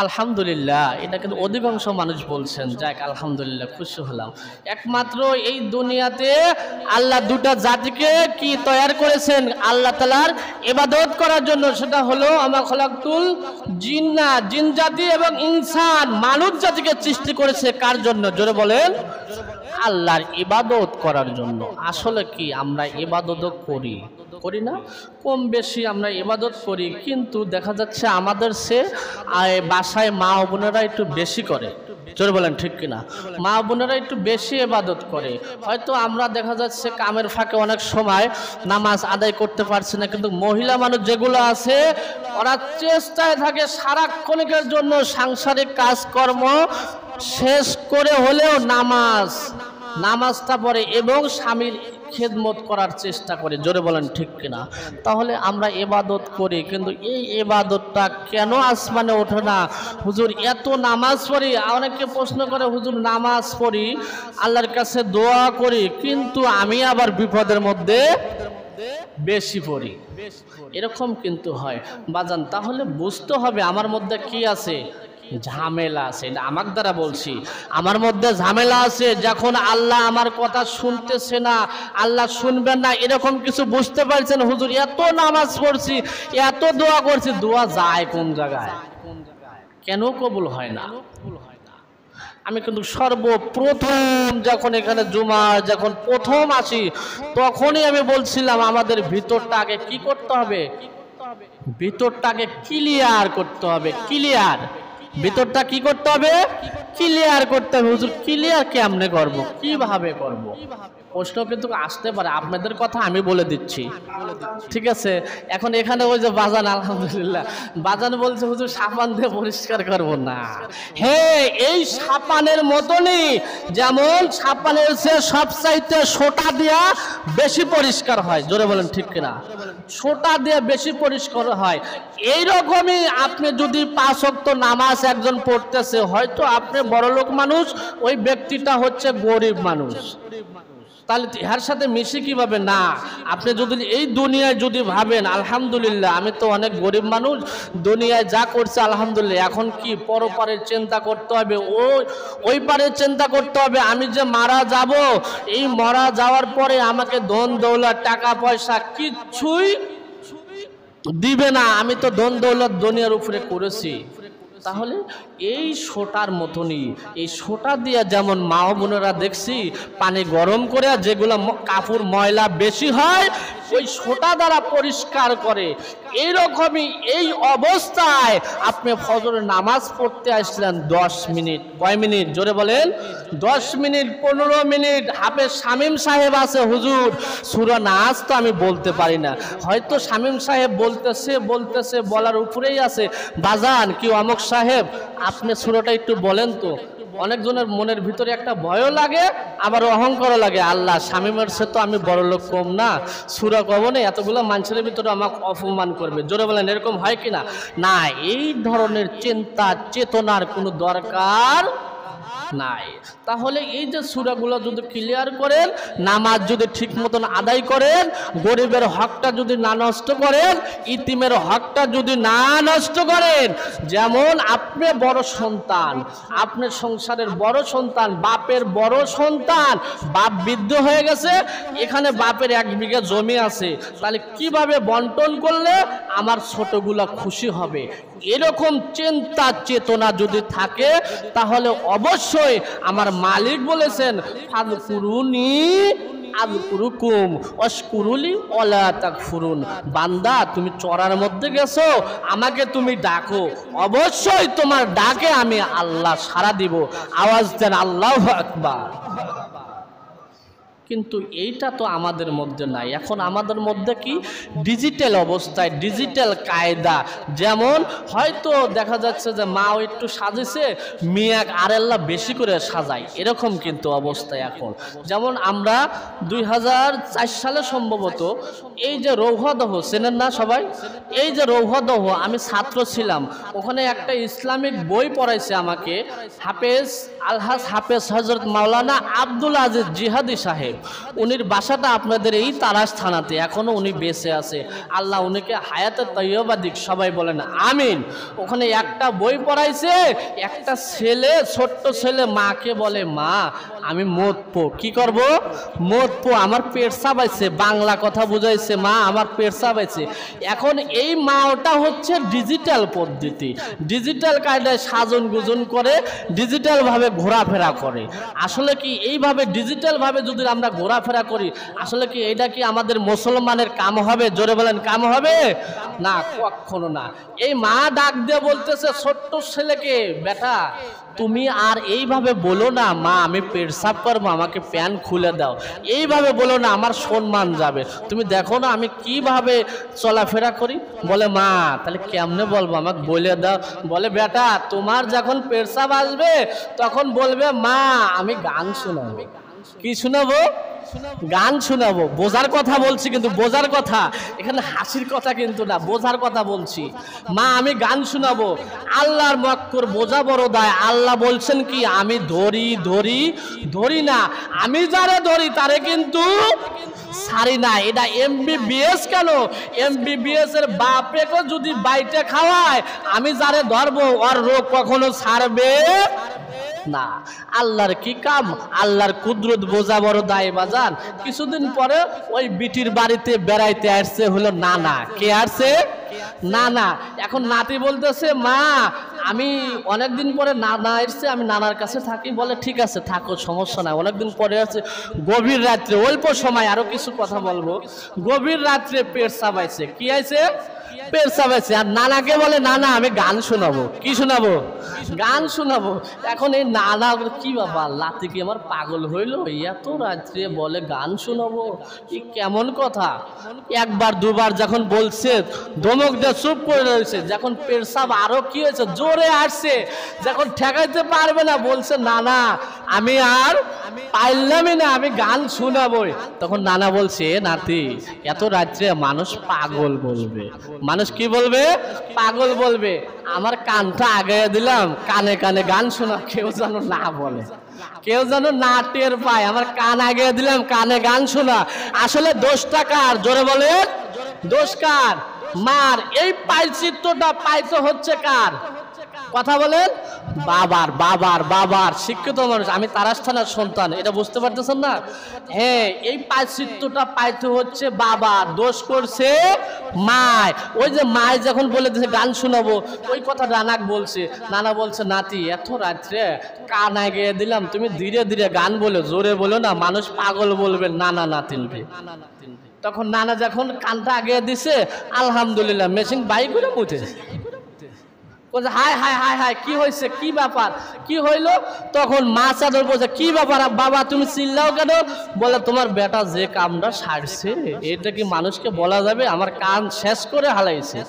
আলহামদুলিল্লাহ, এটা কিন্তু অধিকাংশ মানুষ বলছেন। যাক আলহামদুলিল্লাহ, খুশি হলাম। একমাত্র এই দুনিয়াতে আল্লাহ দুটা জাতিকে কি তৈরি করেছেন আল্লাহ তাআলার ইবাদত করার জন্য, সেটা হলো আমা খলাকতুল জিন্না, জিন জাতি এবং ইনসান মানব জাতিকে সৃষ্টি করেছে কার জন্য? জোরে বলেন। আল্লাহর ইবাদত করার জন্য। আসলে কি আমরা ইবাদত করি করি না? কম বেশি আমরা ইবাদত করি, কিন্তু দেখা যাচ্ছে আমাদের সে বাসায় মা ও বোনেরা একটু বেশি করে। জোরে বলেন ঠিক কিনা? মা বোনেরা একটু বেশি ইবাদত করে। হয়তো আমরা দেখা যাচ্ছে কামের ফাঁকে অনেক সময় নামাজ আদায় করতে পারছি না, কিন্তু মহিলা মানুষ যেগুলো আছে ওরা চেষ্টায় থাকে সারাক্ষণের জন্য সাংসারিক কাজকর্ম শেষ করে হলেও নামাজটা পড়ে এবং স্বামীর খেদমত করার চেষ্টা করে। জোরে বলেন ঠিক কিনা? তাহলে আমরা ইবাদত করি, কিন্তু এই ইবাদতটা কেন আসমানে ওঠে না? হুজুর এত নামাজ পড়ি, অনেকে প্রশ্ন করে হুজুর নামাজ পড়ি, আল্লাহর কাছে দোয়া করি, কিন্তু আমি আবার বিপদের মধ্যে বেশি পড়ি, এরকম কিন্তু হয় বাজান। তাহলে বুঝতে হবে আমার মধ্যে কি আছে, ঝামেলা আছে। এটা আমার দ্বারা বলছি, আমার মধ্যে ঝামেলা আছে। যখন আল্লাহ আমার কথা শুনতেছে না, আল্লাহ শুনবেন না, এরকম কিছু বুঝতে পারছেন। হুজুর এত নামাজ পড়ছি, এত দোয়া করছি, দোয়া যায় কোন জায়গায়? কেন কবুল হয় না? আমি কিন্তু সর্বপ্রথম যখন এখানে যখন প্রথম আসি, তখনই আমি বলছিলাম আমাদের ভিতরটা আগে কি করতে হবে? ভিতরটাকে ক্লিয়ার করতে হবে। ক্লিয়ার ভিতরটা কি করতে হবে? ক্লিয়ার করতে হবে। হুজুর ক্লিয়ার কেমনে করব, কিভাবে করব? প্রশ্ন কিন্তু আসতে পারে, আপনাদের কথা আমি বলে দিচ্ছি, ঠিক আছে? এখন এখানে ওই যে বাজান, আলহামদুলিল্লাহ বাজান বলছে হুজুর সাবান দিয়ে পরিষ্কার করব না। হ্যাঁ, এই সাবানের মতনই, যেমন সাবানের চেয়ে সবচাইতে সোটা দিয়া বেশি পরিষ্কার হয়। জোরে বলেন ঠিক কিনা? সোটা দিয়ে বেশি পরিষ্কার হয়। এইরকমই আপনি যদি 5 ওয়াক্ত নামাজ একজন পড়তেছে, হয়তো আপনি বড়লোক মানুষ, ওই ব্যক্তিটা হচ্ছে গরিব মানুষ, তাহলে এর সাথে মিশে কিভাবে? না, আপনি যদি এই দুনিয়ায় যদি ভাবেন আলহামদুলিল্লাহ আমি তো অনেক গরিব মানুষ, দুনিয়ায় যা করছে আলহামদুলিল্লাহ, এখন কি পরপারের চিন্তা করতে হবে, ওই পারের চিন্তা করতে হবে। আমি যে মারা যাব, এই মারা যাওয়ার পরে আমাকে ধন দৌলত টাকা পয়সা কিচ্ছুই দিবে না, আমি তো ধন দৌলত দুনিয়ার উপরে করেছি। তাহলে এই সোটার মতনই, এই সোটা দিয়ে যেমন মা বোনেরা দেখছি পানি গরম করে যেগুলো কাপড় ময়লা বেশি হয় ওই সোটা দ্বারা পরিষ্কার করে, এইরকমই এই অবস্থায় আপনি ফজরের নামাজ পড়তে আসলেন 10 মিনিট, কয় মিনিট? জোরে বলেন। 10 মিনিট 15 মিনিট। হাফেজ শামীম সাহেব আছে, হুজুর সূরা নাস তো আমি বলতে পারি না, হয়তো শামীম সাহেব বলতেছে বলার উপরেই আছে, বাজান কি অমুক সাহেব আপনি সূরাটা একটু বলেন তো। অনেকজনের মনের ভিতরে একটা ভয়ও লাগে, আবার অহংকারও লাগে, আল্লাহ শামীমের সে তো আমি বড় লোক কম না, সূরা কব না, এতগুলো মানুষের ভিতরে আমাকে অপমান করবে। জোরে বলেন, এরকম হয় কিনা? না, এই ধরনের চিন্তা চেতনার কোনো দরকার নাই। তাহলে এই যে সূরাগুলো যদি ক্লিয়ার করেন, নামাজ যদি ঠিক মতন আদায় করেন, গরিবের হকটা যদি না নষ্ট করেন, ইতিমের হকটা যদি না নষ্ট করেন, যেমন আপনি বড় সন্তান, আপনার সংসারের বড় সন্তান, বাপের বড় সন্তান, বাপ বৃদ্ধ হয়ে গেছে, এখানে বাপের 1 বিঘা জমি আছে, তাহলে কিভাবে বন্টন করলে আমার ছোটগুলা খুশি হবে, এরকম চিন্তা চেতনা যদি থাকে, তাহলে অবশ্যই আমার মালিক বলেছেন ফাযকুরুনি আযকুরুকুম ওয়াশকুরুলি ওয়ালা তাকফুরুন। বান্দা তুমি চড়ার মধ্যে গেছো, আমাকে তুমি ডাকো, অবশ্যই তোমার ডাকে আমি আল্লাহ সাড়া দিব। আওয়াজ দেন আল্লাহু আকবার। কিন্তু এইটা তো আমাদের মধ্যে নাই। এখন আমাদের মধ্যে কি ডিজিটাল অবস্থায়, ডিজিটাল কায়দা, যেমন হয়তো দেখা যাচ্ছে যে মা একটু সাজেছে, মিয়াক আরেল্লা বেশি করে সাজায়, এরকম কিন্তু অবস্থায় এখন। যেমন আমরা 2004 সালে সম্ভবত এই যে রৌহদহ চেনেন না সবাই? এই যে রৌহদহ, আমি ছাত্র ছিলাম, ওখানে একটা ইসলামিক বই পড়াইছে আমাকে হাফেজ আলহাজ হাফেজ হযরত মাওলানা আব্দুল আজিজ জিহাদি সাহেব, উনির বাসাটা আপনাদের এই তারাস থানাতে, এখনো উনি বেঁচে আছে। আল্লাহ উনিকে হায়াতে তৈয়বা দিক, সবাই বলেন আমিন। ওখানে একটা বই পড়াইছে, একটা ছেলে, ছোট্ট ছেলে মাকে বলে, মা আমি মদ পো, কি করব? মদ পো, আমার পেট চাবাইছে, বাংলা কথা বুঝাইছে, মা আমার পেট চাবাইছে। এখন এই মা ওটা হচ্ছে ডিজিটাল পদ্ধতি, ডিজিটাল কায়দায় সাজন গুজন করে, ডিজিটাল ভাবে ঘোরাফেরা করে। আসলে কি এইভাবে ডিজিটাল ভাবে যদি আমরা ঘোরাফেরা করি, আসলে কি এটা কি আমাদের মুসলমানের কাম হবে? জোরে বলেন, কাম হবে না, কখনো না। এই মা ডাক দিয়ে বলতেছে ছোট্ট ছেলেকে, বেটা তুমি আর এইভাবে বলো না, মা আমি পেশাব করবো, আমাকে প্যান্ট খুলে দাও, এইভাবে বলো না, আমার সম্মান যাবে। তুমি দেখো না আমি কিভাবে চলাফেরা করি। বলে মা তাহলে কেমনে বলবো, আমাকে বলে দাও। বলে বেটা তোমার যখন পেশাব আসবে তখন বলবে, মা আমি গান শোনাবো। কি শোনাবো? গান শোনাবো। বোঝার কথা বলছি, কিন্তু বোঝার কথা, এখানে হাসির কথা কিন্তু না, বোঝার কথা বলছি। মা আমি গান শোনাবো। আল্লাহর মক্কর বোঝা বড় দায়। আল্লাহ বলছেন কি, আমি ধরি ধরি ধরি না, আমি যারে ধরি তারে কিন্তু ছাড়ি না। এটা এমবিবিএস কেন, এমবিবিএস এর বাপেকে যদি বাইটে খাওয়ায়, আমি যারে ধরবো ওর রোগ কখনো ছাড়বে না। আল্লাহর কি কাম, আল্লাহর কুদরত বোঝা বড় দায় বাজান। কিছুদিন পরে ওই বিটির বাড়িতে বেড়াইতে আসছে হলো নানা। কে আসছে? নানা। এখন নাতি বলতেছে, মা আমি অনেকদিন পরে নানা এসছে, আমি নানার কাছে থাকি। বলে ঠিক আছে থাকো, সমস্যা নাই। অনেকদিন পরে আসছে, গভীর রাত্রে, অল্প সময়, আরো কিছু কথা বলবো। গভীর রাত্রে পেট চাবাইছে। কি আইছে? পেট চাবাইছে। আর নানাকে বলে, নানা আমি গান শোনাবো। কি শোনাবো? গান শোনাবো। এখন এই নানা কি বাবা, লাতি কি আমার পাগল হইলো, এত রাত্রে বলে গান শোনাবো, কি কেমন কথা। একবার দুবার যখন বলছে, ধমক দিয়ে চুপ করে রয়েছে। যখন পেশাব আরো কি হয়েছে, জোরে আসছে, যখন ঠেকাইতে পারবে না, বলছে নানা আমি আর পাইলামই না, আমি গান শোনাবই। তখন নানা বলছে, নাতি এত রাত্রে মানুষ পাগল বলবে। মানুষ কি বলবে? পাগল বলবে। আমার কানটা আগে দিলাম, কানে কানে গান শোনা, কেউ যেন না বলে, কেউ যেন না টের পায়। আমার কান আগে দিলাম, কানে গান শোনা। আসলে দোষটা কার? জোরে বলে, দোষ কার? মার। এই পাইচিত্রটা পাইতে হচ্ছে কার? কথা বলেন, বাবার। বাবার বাবার শিক্ষিত মানুষ। আমি তারাস থানার সন্তান, এটা বুঝতে পারতেছেন না? হ্যাঁ, এই পাইচিত্রটা পাইতে হচ্ছে বাবার। দোষ করছে মায়। ওই যে মায় যখন বলে দিয়েছে গান শোনাবো, ওই কথা নানাক বলছে। নানা বলছে, নাতি এত রাত্রে কান আগে দিলাম, তুমি ধীরে ধীরে গান বলো, জোরে বলো না, মানুষ পাগল বলবে নানা নাতিনকে। তখন নানা যখন কানটা আগে দিছে, আলহামদুলিল্লাহ মেশিন বাই করে মুছে। হায় হায় হায় হায়, কি হয়েছে, কি ব্যাপার, কি হইলো? তখন মা চাদর বলছে, কি ব্যাপার বাবা তুমি চিল্লাও কেন? বলে তোমার বেটা যে কামটা সারছে, এটা কি মানুষকে বলা যাবে? আমার কান শেষ করে হালাইছে।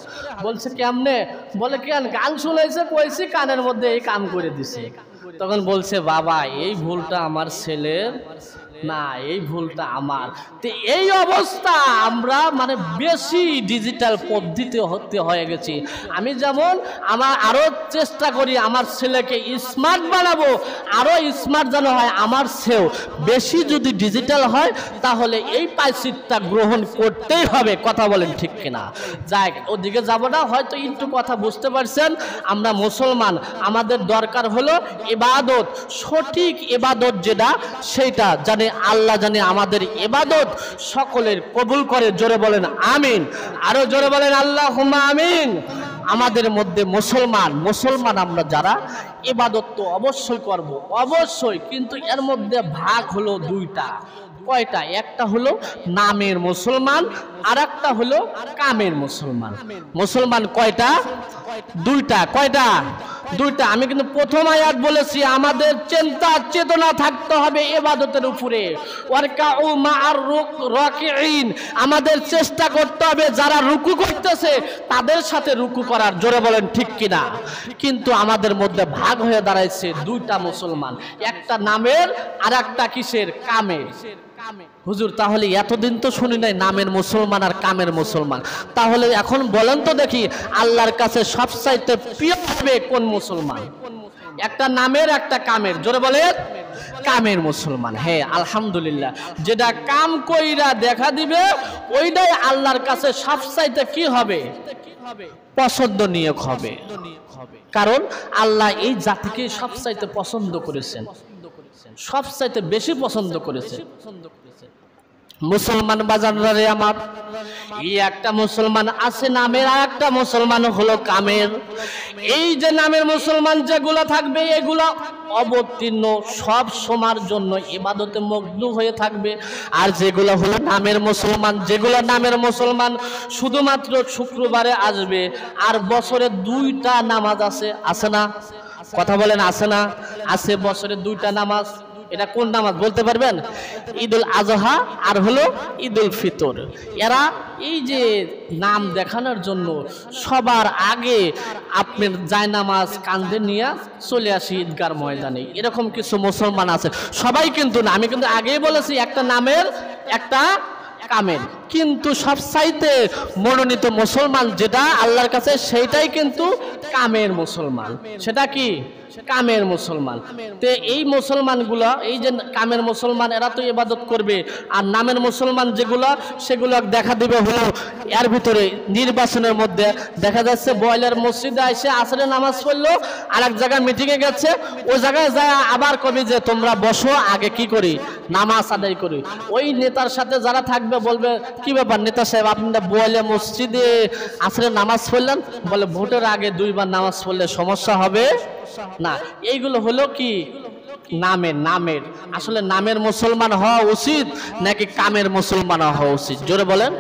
বলছে কেমনে? বলে কেন গান শুনাইছে, কইছি কানের মধ্যে এই কাম করে দিছে। তখন বলছে, বাবা এই ভুলটা আমার ছেলের না, এই ভুলটা আমার। তো এই অবস্থা আমরা মানে বেশি ডিজিটাল পদ্ধতি হতে হয়ে গেছি। আমি যেমন আমার আরো চেষ্টা করি আমার ছেলেকে স্মার্ট বানাবো, আরো স্মার্ট যেন হয় আমার চেয়েও বেশি। যদি ডিজিটাল হয় তাহলে এই পাইচিত্রটা গ্রহণ করতেই হবে। কথা বলেন ঠিক কিনা? যাই ওদিকে যাব না, হয়তো একটু কথা বুঝতে পারছেন। আমরা মুসলমান, আমাদের দরকার হলো ইবাদত, সঠিক ইবাদত যেটা, সেইটা জানে আল্লাহ, জানে আমাদের ইবাদত সকলের কবুল করে। জোরে বলেন আমিন। আরো জোরে বলেন আল্লাহুম্মা আমিন। আমাদের মধ্যে মুসলমান আমরা যারা, ইবাদত তো অবশ্যই করব, অবশ্যই, কিন্তু এর মধ্যে ভাগ হলো দুইটা। কয়টা? একটা হলো নামের মুসলমান, আর একটা হলো কামের মুসলমান। মুসলমান কয়টা? দুইটা। কয়টা? দুইটা। আমি কিন্তু প্রথম আয়াত বলেছি, আমাদের চিন্তা চেতনা থাকতে হবে ইবাদতের উপরে। ওয়ারকাউ মা'আর রাকিঈন, আমাদের চেষ্টা করতে হবে যারা রুকু করতেছে তাদের সাথে রুকু করার। জোরে বলেন ঠিক কিনা? কিন্তু আমাদের মধ্যে ভাগ হয়ে দাঁড়াইছে দুইটা মুসলমান, একটা নামের আর একটা কিসের? কামের। হুজুর তাহলে এতদিন তো শুনি নাই নামের মুসলমান আর কামের মুসলমান, তাহলে এখন বলেন তো দেখি আল্লাহর কাছে সবচাইতে প্রিয় হবে কোন মুসলমান? একটা নামের একটা কামের, জোরে বলে কামের মুসলমান। হ্যাঁ আলহামদুলিল্লাহ, যেটা কাম কইরা দেখা দিবে ওইটাই আল্লাহর কাছে সবচাইতে কি হবে, পছন্দনীয় হবে। কারণ আল্লাহ এই জাতিকে সবচাইতে পছন্দ করেছেন, সবচাইতে বেশি পছন্দ করেছেন। মুসলমান বাজানরা রে আমার, এই একটা মুসলমান আছে নামের, আর একটা মুসলমান হলো কামের। এই যে নামের মুসলমান যেগুলা থাকবে এগুলা অবতীর্ণ সব সময়ের জন্য ইবাদতে মগ্ন হয়ে থাকবে। আর যেগুলো হলো নামের মুসলমান, যেগুলো নামের মুসলমান শুধুমাত্র শুক্রবারে আসবে, আর বছরে 2টা নামাজ আছে, আছে না? কথা বলেন আছে না? আছে, বছরে 2টা নামাজ। এটা কোন নামাজ বলতে পারবেন? ঈদুল আজহা আর হলো ঈদুল ফিতর। এরা এই যে নাম দেখানোর জন্য সবার আগে আপনার জায়নামাজ কাঁধে নিয়ে চলে আসি ঈদগার ময়দানে। এরকম কিছু মুসলমান আছে, সবাই কিন্তু না, আমি কিন্তু আগেই বলেছি একটা নামের একটা কামের, কিন্তু সবচাইতে মনোনীত মুসলমান যেটা আল্লাহর কাছে সেইটাই কিন্তু কামের মুসলমান। সেটা কি? কামের মুসলমান। তে এই মুসলমানগুলা, এই যে কামের মুসলমান এরা তো ইবাদত করবে, আর নামের মুসলমান যেগুলা সেগুলো দেখা দিবে হলো এর ভিতরে নির্বাচনের মধ্যে। দেখা যাচ্ছে বয়লার মসজিদে এসে আসরে নামাজ পড়লো, আর এক জায়গায় মিটিংয়ে গেছে, ওই জায়গায় যায় আবার কবি যে তোমরা বসো, আগে কি করি, নামাজ আদায় করি। ওই নেতার সাথে যারা থাকবে বলবে কি ব্যাপার নেতা সাহেব, আপনারা বয়লে মসজিদে আসরে নামাজ পড়লেন? বলে ভোটের আগে 2বার নামাজ পড়লে সমস্যা হবে না। এইগুলো হলো কি নামের। নামের আসলে নামের মুসলমান হওয়া উচিত নাকি কামের মুসলমান হওয়া উচিত? জোরে বলেন,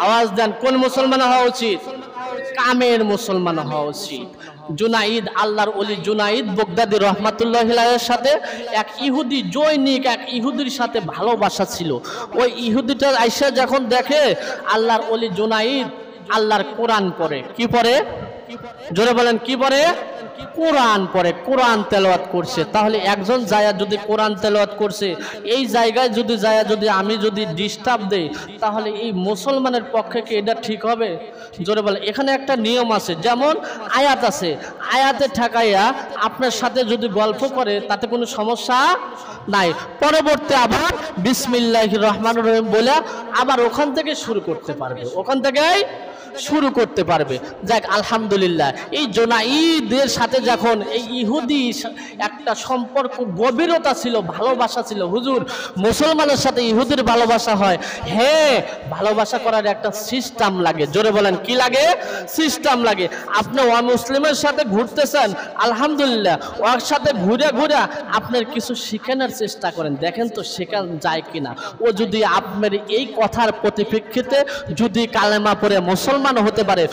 আওয়াজ দেন, কোন মুসলমান হওয়া উচিত? কামের মুসলমান হওয়া উচিত। জুনাইদ, আল্লাহর ওলি জুনাইদ বগদাদি রহমাতুল্লাহি আলাইহির সাথে এক ইহুদি জৈনিক এক ইহুদির সাথে ভালোবাসা ছিল। ওই ইহুদিটা আইসা যখন দেখে আল্লাহর ওলি জুনাইদ আল্লাহর কোরআন পড়ে, কি পড়ে? জোরে বলেন, কি পড়ে? কোরআন পড়ে, কোরআন তেলাওয়াত করছে। তাহলে একজন জায়া যদি কোরআন তেলাওয়াত করছে, এই জায়গায় যদি জায়া যদি আমি যদি ডিস্টার্ব দেই, তাহলে এই মুসলমানের পক্ষে কি এটা ঠিক হবে? জোরে বলে, এখানে একটা নিয়ম আছে, যেমন আয়াত আছে, আয়াতে ঠেকাইয়া আপনার সাথে যদি গল্প করে তাতে কোনো সমস্যা নাই। পরবর্তী আবার বিসমিল্লাহির রহমানির রহিম বলে আবার ওখান থেকে শুরু করতে পারবে, ওখান থেকেই শুরু করতে পারবে। যাক আলহামদুলিল্লাহ, এই জুনাইদের সাথে যখন এই ইহুদি একটা সম্পর্ক গভীরতা ছিল, ভালোবাসা ছিল। হুজুর, মুসলমানের সাথে ইহুদির ভালোবাসা হয়? হ্যাঁ, ভালোবাসা করার একটা সিস্টেম লাগে। জোরে বলেন, কি লাগে? সিস্টেম লাগে। আপনি অমুসলিমের সাথে ঘুরতেছেন, আলহামদুলিল্লাহ, ওর সাথে ঘুরে ঘুরে আপনার কিছু শেখানোর চেষ্টা করেন, দেখেন তো শেখান যায় কিনা। ও যদি আপনার এই কথার পরিপ্রেক্ষিতে যদি কালেমা পড়ে মুসলমান হতে পারে,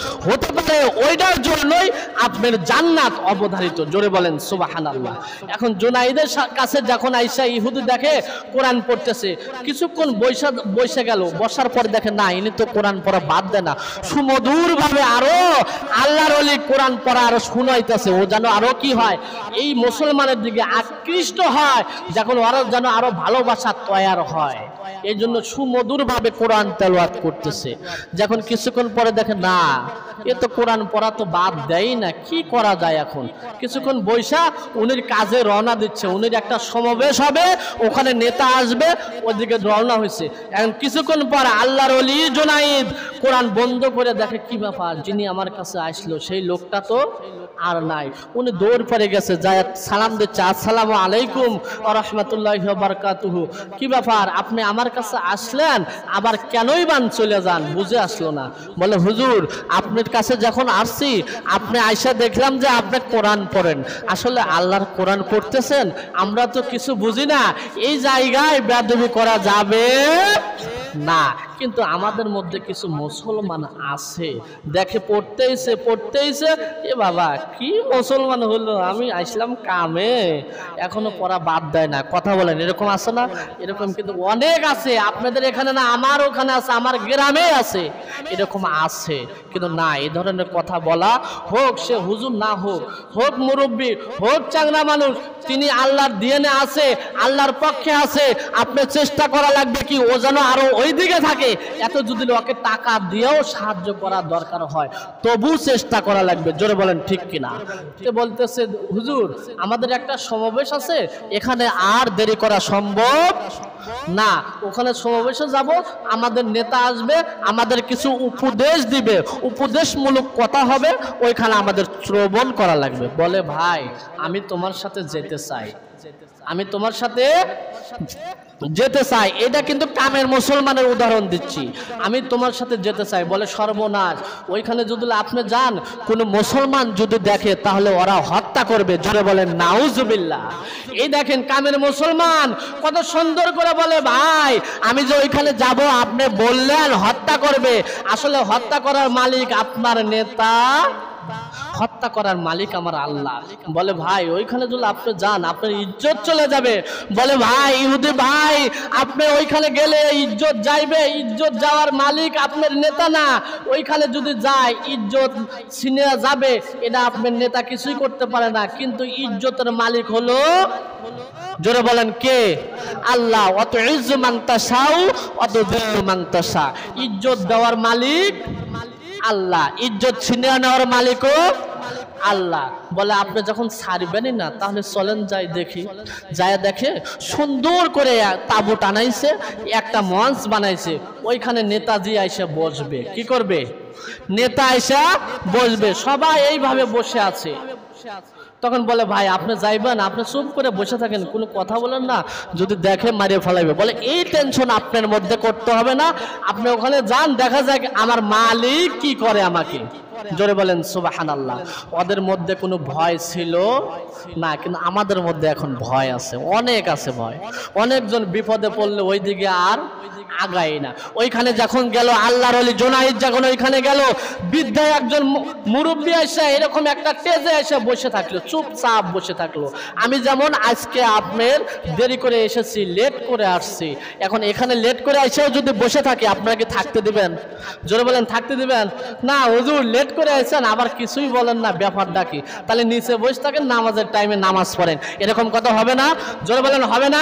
ওইটার জন্যই আপনার জান্নাত অবধারিত। জোরে বলেন সুবহানাল্লাহ। এখন জুনাইদের কাছে যখন আইসা ইহুদি দেখে কোরআন পড়তেছে, কিছুক্ষণ বসে গেল, বসার পর দেখে না, ইনি তো কোরআন পড়া বাদ দেয় না, সুমধুর ভাবে আরো আল্লাহর ওলি কোরআন পড়া আরো শুনাইতেছে। ও যেন আরো কি হয়, এই মুসলমানের দিকে আকৃষ্ট হয়, যখন ওরা যেন আরো ভালোবাসা তৈয়ার হয়। এই জন্য সুমধুর ভাবে কোরআন তেলাওয়াত করতেছে। যখন কিছুক্ষণ পরে দেখে না, এ তো কোরআন পড়া তো বাদ দেয় না, কি করা যায়? এখন কিছুক্ষণ বৈশা উনির কাজে রওনা দিচ্ছে, উনির একটা সমাবেশ হবে, ওখানে নেতা আসবে, ওদিকে রওনা হয়েছে। এখন কিছুক্ষণ পর আল্লাহর ওলি জুনাইদ কোরআন বন্ধ করে দেখে, কি ব্যাপার, যিনি আমার কাছে আসলো সেই লোকটা তো আর নাই। উনি দৌড় পড়ে গেছে, যায় সালাম দিচ্ছে, আসসালামু আলাইকুম ওয়া রাহমাতুল্লাহি ওয়া বারাকাতুহু। কি ব্যাপার, আপনি আমার কাছে আসলেন, আবার কেনই বান চলে যান? বুঝে আসলো না। বলে, হুজুর, আপনার কাছে যখন আসছি, আপনি আয়সা দেখলাম যে আপনি কোরআন পড়েন, আসলে আল্লাহর কোরআন পড়তেছেন, আমরা তো কিছু বুঝি না, এই জায়গায় বেয়াদবি করা যাবে না। কিন্তু আমাদের মধ্যে কিছু মুসলমান আছে, দেখে পড়তেইছে, এ বাবা কি মুসলমান হলো, আমি আসলাম কামে, এখনো পড়া বাদ দেয় না। কথা বলেন, এরকম আছে না? এরকম কিন্তু অনেক আছে, আপনাদের এখানে না, আমার ওখানে আছে, আমার গ্রামে আছে, এরকম আছে। কিন্তু না, এই ধরনের কথা বলা, হোক সে হুজুর না হোক, হোক মুরব্বী, হোক চাংরা মানুষ, তিনি আল্লাহর দিনে আছে, আল্লাহর পক্ষে আছে, আপনি চেষ্টা করা লাগবে কি ও যেন আরো ওই দিকে থাকে। এত যদি ওকে টাকা দিয়েও সাহায্য করা দরকার হয় তবু চেষ্টা করা লাগবে। জোরে বলেন ঠিক কিনা? বলতেছে হুজুর আমাদের একটা সমাবেশ আছে, এখানে আর দেরি করা সম্ভব না, ওখানে সমাবেশে যাব, আমাদের নেতা আসবে, আমাদের কিছু উপদেশ দিবে, উপদেশমূলক কথা হবে, ওইখানে আমাদের শ্রবণ করা লাগবে। বলে ভাই আমি তোমার সাথে যেতে চাই, আমি তোমার সাথে যেতে চাই। এটা কিন্তু কামের মুসলমানের উদাহরণ দিচ্ছি, আমি তোমার সাথে যেতে চাই। বলে সর্বনাশ, ওইখানে যদি আপনি যান কোনো মুসলমান যদি দেখে তাহলে ওরা হত্যা করবে। জোরে বলেন নাউজুবিল্লাহ। এই দেখেন কামের মুসলমান কত সুন্দর করে বলে ভাই আমি যে ওইখানে যাব, আপনি বললেন হত্যা করবে, আসলে হত্যা করার মালিক আপনার নেতা, হত্যা করার মালিক আমার আল্লাহ। বলে ভাই ওইখানে যদি আপনি যান আপনার ইজ্জত চলে যাবে। বলে ভাই ইহুদি ভাই আপনি ওইখানে গেলে ইজ্জত যাইবে, ইজ্জত যাওয়ার মালিক আপনার নেতা না, ওইখানে যদি যায় ইজ্জত ছিনে যাবে, এটা আপনার নেতা কিছুই করতে পারে না, কিন্তু ইজ্জতের মালিক হলো, জোরে বলেন কে? আল্লাহ। অত ইজ্জু মান তাশাউ অত যিল্লু মান তাশা, ইজ্জত দেওয়ার মালিক আল্লাহ, ইজ্জত ছিনিয়ে নেওয়ার মালিকও আল্লাহ। বলে আপনি যখন ছাড়বেনই না তাহলে চলেন যাই দেখি। যায় দেখে সুন্দর করে তাবু টানাইছে, একটা মঞ্চ বানাইছে, ওইখানে নেতাজি আইসা বসবে। কি করবে? নেতা আইসা বসবে, সবাই এইভাবে বসে আছে। তখন বলে ভাই আপনি যাইবেন, আপনি চুপ করে বসে থাকেন, কোনো কথা বলেন না, যদি দেখে মারিয়ে ফেলাইবে। বলে এই টেনশন আপনার মধ্যে করতে হবে না, আপনি ওখানে যান, দেখা যাক আমার মালিক কি করে আমাকে। জোরে বলেন সুবহানাল্লাহ। ওদের মধ্যে কোনো ভয় ছিল না, কিন্তু আমাদের মধ্যে এখন ভয় আছে, অনেক আছে ভয়। অনেকজন বিপদে পড়লে ওই দিকে আর আগাই না। ওইখানে যখন গেল আল্লাহর ওলি জুনাইদ যখন ওইখানে গেল, বৃদ্ধা একজন মুরব্বী এসে এরকম একটা টেজে এসে বসে থাকলো, চুপচাপ বসে থাকলো। আমি যেমন আজকে আপনার দেরি করে এসেছি, লেট করে আসছি, এখন এখানে লেট করে এসেও যদি বসে থাকি আপনাকে থাকতে দিবেন? জোরে বলেন থাকতে দিবেন? না হুজুর লেট করে আসছেন আবার কিছুই বলেন না, ব্যাপারটা কি? তাহলে নিচে বসে থাকেন, নামাজের টাইমে নামাজ পড়েন, এরকম কথা হবে না? জোরে বলেন হবে না?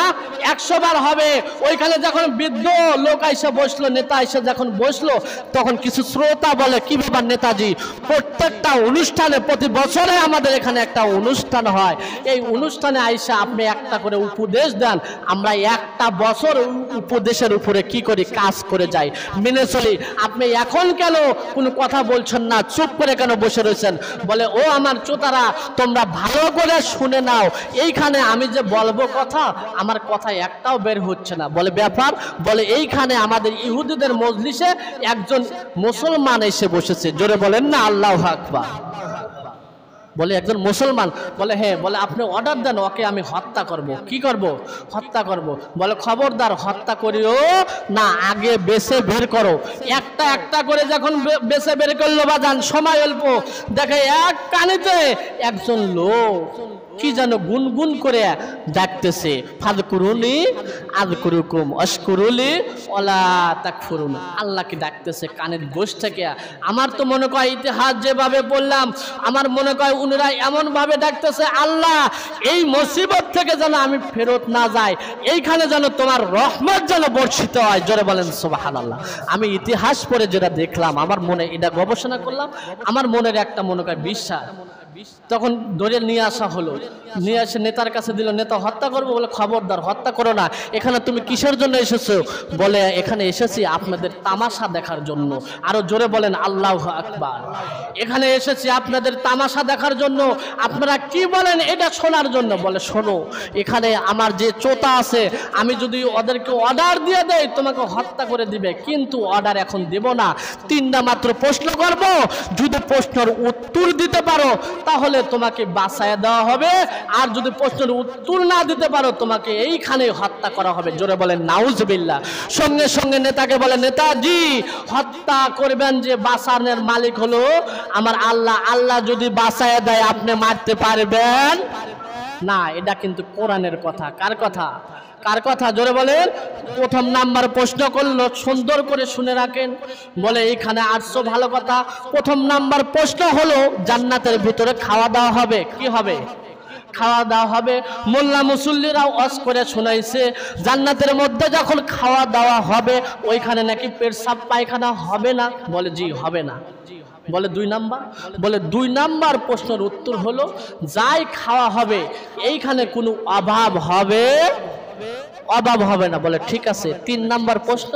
100 বার হবে। ওইখানে যখন বৃদ্ধ লোক আইসা বসলো, নেতা আইসা যখন বসলো, তখন কিছু শ্রোতা বলে কি ব্যাপার নেতাজি, প্রত্যেকটা অনুষ্ঠানে প্রতি বছরে আমাদের এখানে একটা অনুষ্ঠান হয়, এই অনুষ্ঠানে আইসা আপনি একটা করে উপদেশ দেন, আমরা একটা বছর উপদেশের উপরে কি করি, কাজ করে যাই, মেনে চলি। আপনি এখন কেন কোনো কথা বলছেন না, চুপ করে কেন বসে রয়েছেন? বলে ও আমার চোতারা, তোমরা ভালো করে শুনে নাও, এইখানে আমি যে বলবো কথা, আমার কথা একটাও বের হচ্ছে না। বলে ব্যাপার? বলে এইখানে আমাদের ইহুদিদের মজলিসে একজন মুসলমান এসে বসেছে। জোরে বলেন না আল্লাহু আকবার। বলে একজন মুসলমান। বলে হ্যাঁ। বলে আপনি অর্ডার দেন, ওকে আমি হত্যা করব। কি করব? হত্যা করব। বলে খবরদার হত্যা করিও না, আগে বেছে বের করো। একটা একটা করে যখন বেছে বের করলো বাজান, সময় অল্প, দেখে এক কানিতে একজন লোক কি যেন গুনগুন করে ডাকতেছে, ফাযকুরুনি আযকুরুকুম আশকুরুলি ওয়ালা তাকফুরুন। আল্লাহকে ডাকতেছে কানের গোশ থেকে। আমার তো মনে হয় ইতিহাস যেভাবে বললাম, আমার মনে হয় উনারা এমন ভাবে ডাকতেছে, আল্লাহ এই মুসিবত থেকে যেন আমি ফেরত না যাই, এইখানে যেন তোমার রহমত যেন বর্ষিত হয়। জোরে বলেন সুবহানাল্লাহ। আমি ইতিহাস পড়ে যেটা দেখলাম, আমার মনে এটা গবেষণা করলাম, আমার মনের একটা মনে হয় বিশ্বাস। তখন ধরে নিয়ে আসা হলো, নিয়ে এসে নেতার কাছে দিল, নেতা হত্যা করবো। বলে খবরদার হত্যা করো না। এখানে তুমি কিসের জন্য এসেছো? বলে এখানে এসেছি আপনাদের তামাশা দেখার জন্য। আরো জোরে বলেন আল্লাহু আকবার। এখানে এসেছি আপনাদের তামাশা দেখার জন্য, আপনারা কি বলেন এটা শোনার জন্য। বলে শোনো, এখানে আমার যে চোতা আছে, আমি যদি ওদেরকে অর্ডার দিয়ে দেই তোমাকে হত্যা করে দিবে, কিন্তু অর্ডার এখন দেব না, 3টা মাত্র প্রশ্ন করব, যদি প্রশ্নের উত্তর দিতে পারো তাহলে তোমাকে বাঁচায় দেওয়া হবে, আর যদি প্রশ্নের উত্তর না দিতে পারো তোমাকে এইখানে হত্যা করা হবে। জোরে বলেন নাউজুবিল্লাহ। সঙ্গে সঙ্গে নেতাকে বলে, নেতাজি হত্যা করবেন যে বাঁচানোর মালিক হলো আমার আল্লাহ, আল্লাহ যদি বাঁচায় দেয় আপনি মারতে পারবেন না। এটা কিন্তু কোরআনের কথা। কার কথা? কার কথা? জোরে বলেন। প্রথম নাম্বার প্রশ্ন করলো, সুন্দর করে শুনে রাখেন। বলে এইখানে আসছো ভালো কথা। প্রথম নাম্বার প্রশ্ন হলো জান্নাতের ভিতরে খাওয়া দাওয়া হবে। কি হবে? খাওয়া দাওয়া হবে। মোল্লা মুসল্লিরাও ওয়াজ করে শোনাইছে জান্নাতের মধ্যে যখন খাওয়া দাওয়া হবে ওইখানে নাকি পেশাব পায়খানা হবে না। বলে জি হবে না। বলে 2 নাম্বার, বলে 2 নাম্বার প্রশ্নের উত্তর হলো যাই খাওয়া হবে এইখানে কোনো অভাব হবে না। বলে ঠিক আছে। 3 নাম্বার প্রশ্ন,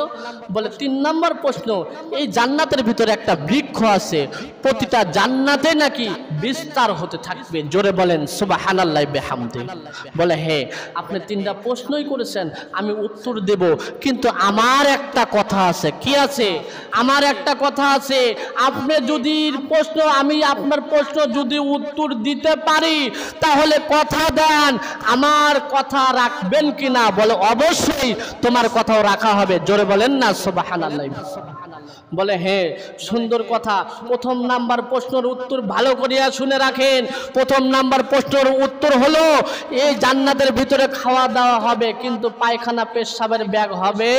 বলে 3 নাম্বার প্রশ্ন এই জান্নাতের ভিতরে একটা বৃক্ষ আছে, প্রতিটা জান্নাতে নাকি বিস্তার হতে থাকবে। জোরে বলেন সুবহানাল্লাহ বিহামদি। বলে হ্যাঁ আপনি 3টা প্রশ্নই করেছেন, আমি উত্তর দেব, কিন্তু আমার একটা কথা আছে। কি আছে? আমার একটা কথা আছে। আপনি যদি প্রশ্ন, আমি আপনার প্রশ্ন যদি উত্তর দিতে পারি তাহলে কথা দেন আমার কথা রাখবেন কিনা? বলে অবশ্যই তোমার কথাও রাখা হবে। জোরে বলেন না সুবহানাল্লাহ। বলে হ্যাঁ সুন্দর কথা। 1 নাম্বার প্রশ্নের উত্তর ভালো করিয়া শুনে রাখেন। 1 নাম্বার প্রশ্নের উত্তর হলো এই জান্নাতের ভিতরে খাওয়া দাওয়া হবে কিন্তু পায়খানা পেশাবের ব্যাগ হবে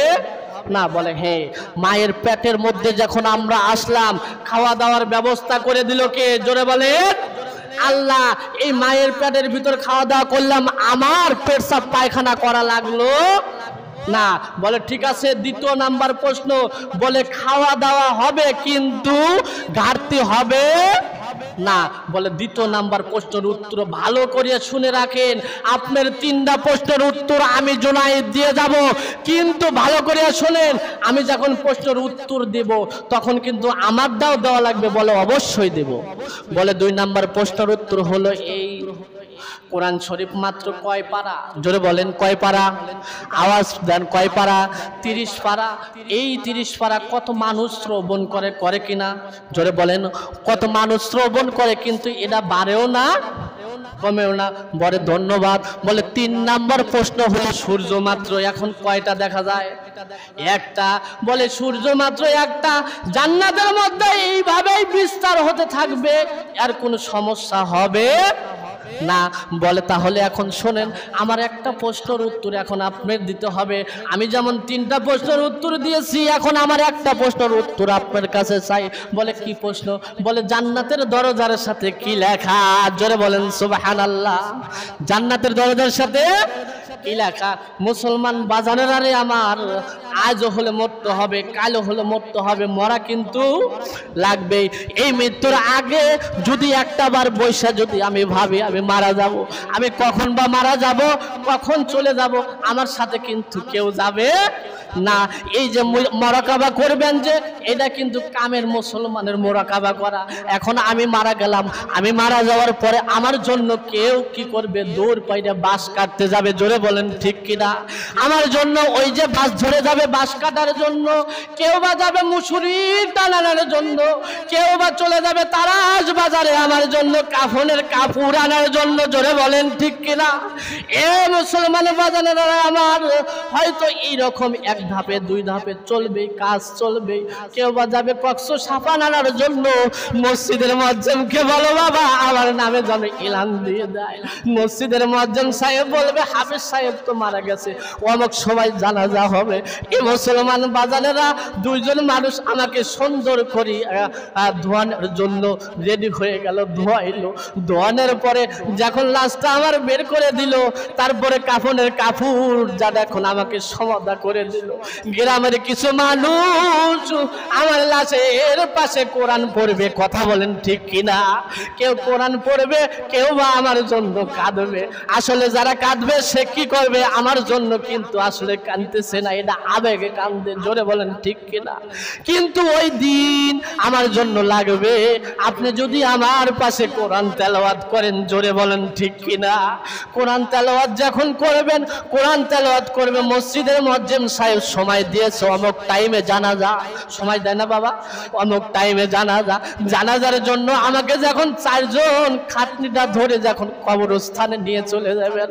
না। বলে হ্যাঁ মায়ের পেটের মধ্যে যখন আমরা আসলাম খাওয়া দাওয়ার ব্যবস্থা করে দিল কে? জোরে বলেন আল্লাহ। এই মায়ের পেটের ভিতর খাওয়া দাওয়া করলাম, আমার পেশাব পায়খানা করা লাগলো না। বলে ঠিক আছে। 2 নাম্বার প্রশ্ন, বলে খাওয়া দাওয়া হবে কিন্তু ঘাটতি হবে না। বলে 2 নাম্বার প্রশ্নের উত্তর ভালো করে শুনে রাখেন। আপনার 3টা প্রশ্নের উত্তর আমি জোনায়েদ দিয়ে যাব, কিন্তু ভালো করে শুনেন আমি যখন প্রশ্নের উত্তর দেব তখন কিন্তু আমারটাও দেওয়া লাগবে। বলে অবশ্যই দেব। বলে 2 নাম্বার প্রশ্নের উত্তর হলো এই কোরআন শরীফ মাত্র কয় পারা? জোরে বলেন কয় পারা? আওয়াজ দেন কয় পারা? 30 পারা। এই 30 পারা কত মানুষ শ্রবণ করে কিনা? জোরে বলেন কত মানুষ শ্রবণ করে, কিন্তু এটা বাড়েও না কমেও না। বলে ধন্যবাদ। বলে 3 নাম্বার প্রশ্ন হলো সূর্য মাত্র এখন কয়টা দেখা যায়? একটা। বলে সূর্য মাত্র একটা, জান্নাতের মধ্যে এইভাবেই বিস্তার হতে থাকবে, আর কোনো সমস্যা হবে না। বলে তাহলে এখন শোনেন আমার একটা প্রশ্নের উত্তর এখন আপনার দিতে হবে। আমি যেমন 3টা প্রশ্নের উত্তর দিয়েছি এখন আমার একটা প্রশ্নের উত্তর আপনার কাছে চাই। বলে কি প্রশ্ন? বলে জান্নাতের দরজার সাথে কি লেখা? জোরে বলেন সুবহানাল্লাহ। জান্নাতের দরজার সাথে কি লেখা? মুসলমান বাজানের আরে আমার আজও হলে মরতে হবে, কালও হলে মরতে হবে, মরা কিন্তু লাগবেই। এই মৃত্যুর আগে যদি একটা বার বৈশা যদি আমি ভাবি আমি মারা যাব, আমি কখন বা মারা যাব, কখন চলে যাব, আমার সাথে কিন্তু কেউ যাবে না। এই যে মোরাকাবা করবেন যে এটা কিন্তু কামের মুসলমানের মোরাকাবা করা। এখন আমি মারা গেলাম, আমি মারা যাওয়ার পরে আমার জন্য কেউ কি করবে? দৌড় পাইরে বাঁশ কাটতে যাবে। জোরে বলেন ঠিক কিনা? আমার জন্য ওই যে বাঁশ ধরে যাবে বাঁশ কাটার জন্য, কেউ বা যাবে মুসুরি টানানোর জন্য, কেউ বা চলে যাবে তারাস বাজারে আমার জন্য কাফনের কাপড় আনার জন্য। জোরে বলেন ঠিক কিনা? এ মুসলমান বাজারের আমার হয়তো এইরকম 1 ধাপে 2 ধাপে চলবে, কাজ চলবে। কেউ বা যাবে কক্স সাফান আনার জন্য, মসজিদের মুয়াজ্জিনকে বলো বাবা আমার নামে যেন এলান দিয়ে দেয়। মসজিদের মুয়াজ্জিন সাহেব বলবে হাফেজ সাহেব তো মারা গেছে, অমুক সময় জানাজা হবে। এই মুসলমান বাজানেরা 2 জন মানুষ আমাকে সুন্দর করে ধোয়ানোর জন্য রেডি হয়ে গেল, ধোয়াইলো। ধোয়ানোর পরে যখন লাশটা আমার বের করে দিল, তারপরে কাফনের কাপড় যা এখন আমাকে সমাধা করে দিল। গ্রামের কিছু মানুষ আমার লাশের পাশে কোরআন পড়বে। কথা বলেন ঠিক কিনা? কেউ কোরআন পড়বে, কেউ বা আমার জন্য কাঁদবে। আসলে যারা কাঁদবে সে কি করবে? আমার জন্য কিন্তু আসলে কাঁদতেছে না, এটা আবেগে কাঁদে। জোরে বলেন ঠিক কিনা? কিন্তু ওই দিন আমার জন্য লাগবে আপনি যদি আমার পাশে কোরআন তেলাওয়াত করেন। জোরে বলেন ঠিক কিনা? কোরআন তেলাওয়াত যখন করবেন, কোরআন তেলাওয়াত করবে, মসজিদের মুয়াজ্জিন সাহেব সময় দিয়েছে অমুক টাইমে জানাজা, সময় দেয় না বাবা? অমুক টাইমে জানাজা, জানাজার জন্য আমাকে যখন 4 জন খাটনিটা ধরে যখন কবরস্থানে নিয়ে চলে যাবেন,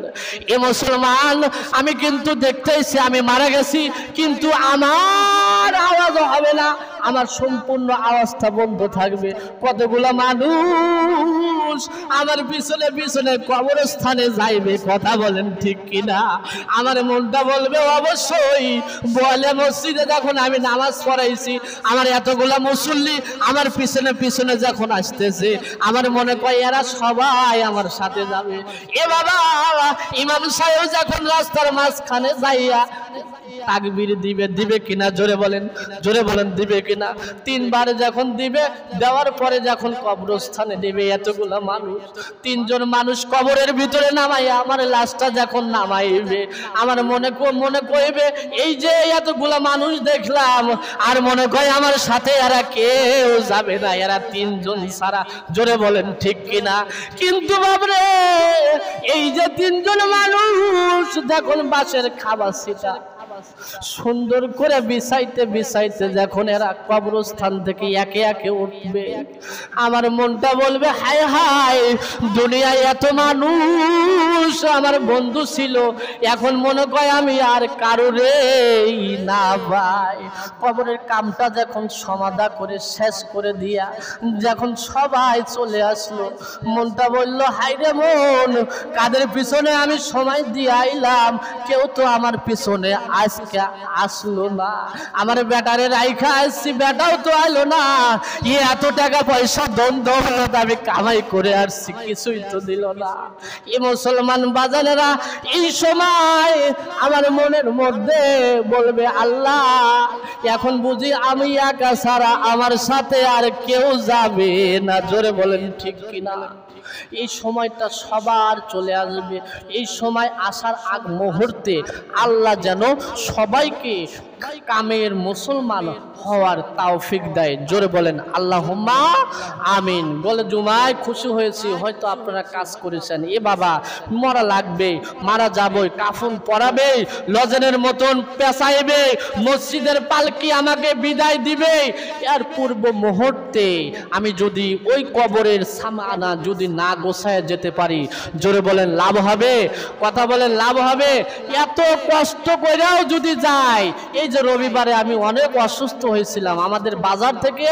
এ মুসলমান আমি কিন্তু দেখতেইছি আমি মারা গেছি, কিন্তু আমার আওয়াজও হবে না, আমার সম্পূর্ণ আওয়াজটা বন্ধ থাকবে। কতগুলো মানুষ আমার পিছনে পিছনে কবরস্থানে যাইবে, কথা বলেন ঠিক কিনা? আমার মনটা বলবে অবশ্যই। বলে মসজিদে যখন আমি নামাজ পড়াইছি, আমার এতগুলা মুসল্লি আমার পিছনে পিছনে যখন আসতেছে, আমার মনে কয় এরা সবাই আমার সাথে যাবে। এ বাবা, ইমাম সাহেব যখন রাস্তার মাঝখানে যাইয়া তাকবীর দিবে কিনা? জোরে বলেন, জোরে বলেন, দিবে কিনা? তিনবার যখন দিবে, দেওয়ার পরে যখন কবরস্থানে দিবে, এতগুলা মানুষ, তিনজন মানুষ কবরের ভিতরে নামাইয়া আমার লাশটা যখন নামাইবে, আমার মনে কইবে এই যে এতগুলা মানুষ দেখলাম, আর মনে কয় আমার সাথে এরা কেউ যাবে না, এরা তিনজন ছাড়া। জোরে বলেন ঠিক কিনা? কিন্তু বাবরে, এই যে তিনজন মানুষ যখন বাসের খাবার ছিটা সুন্দর করে বিছাইতে বিছাইতে যখন এরা কবরস্থান থেকে একে একে উঠবে, আমার মনটা বলবে হায় হায়, দুনিয়ায় এত মানুষ আমার বন্ধু ছিল, এখন মনে কয় আমি আর কারোরে না ভাই। কবরের কামটা যখন সমাধা করে শেষ করে দিয়া যখন সবাই চলে আসলো, মনটা বলল হায় রে মন, কাদের পিছনে আমি সময় দিয়ে আইলাম, কেউ তো আমার পিছনে আজকে আসলো না। আমার বেটারে রাইখা আসছি, বেটাও তো আইলো না। এত টাকা পয়সা দ্বন্দ্ব আমি কামাই করে আসছি, কিছুই তো দিল না। এই মুসলমান বাজানেরা, এই সময় আমার মনের মধ্যে বলবে আল্লাহ, এখন বুঝি আমি একা ছাড়া আমার সাথে আর কেউ যাবে না। জোরে বলেন ঠিক কিনা? এই সময়টা সবার চলে আসবে। এই সময় আসার আগ মুহূর্তে আল্লাহ যেন সবাইকে কামের মুসলমান হওয়ার তৌফিক দেয়। জোরে বলেন আল্লাহুম্মা আমিন। বলে জুমায় খুশি হয়েছি, হয়তো আপনারা কাজ করেছেন, এ বাবা মরা লাগবে, মারা যাবই, কাফন পরাবে, লজনের মতন পেঁচাইবে, মসজিদের পালকি আমাকে বিদায় দিবে। এর পূর্ব মুহূর্তে আমি যদি ওই কবরের সামানা যদি না গোছায় যেতে পারি, জোরে বলেন লাভ হবে? কথা বলেন লাভ হবে? এত কষ্ট করেও যদি যাই, এই যে রবিবারে আমি অনেক অসুস্থ হয়েছিলাম, আমাদের বাজার থেকে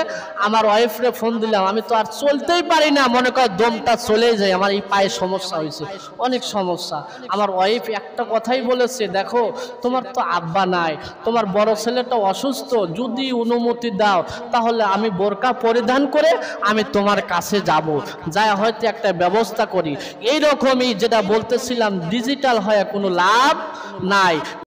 আমার ওয়াইফরে ফোন দিলাম, আমি তো আর চলতেই পারি না, মনে কর দমটা চলে যায়, আমার এই পায়ে সমস্যা হয়েছে, অনেক সমস্যা। আমার ওয়াইফ একটা কথাই বলেছে, দেখো তোমার তো আব্বা নাই, তোমার বড় ছেলেটা অসুস্থ, যদি অনুমতি দাও তাহলে আমি বোরকা পরিধান করে আমি তোমার কাছে যাব, যাই হয়তো একটা ব্যবস্থা করি। এইরকমই যেটা বলতেছিলাম, ডিজিটাল হয়ে কোনো লাভ নাই।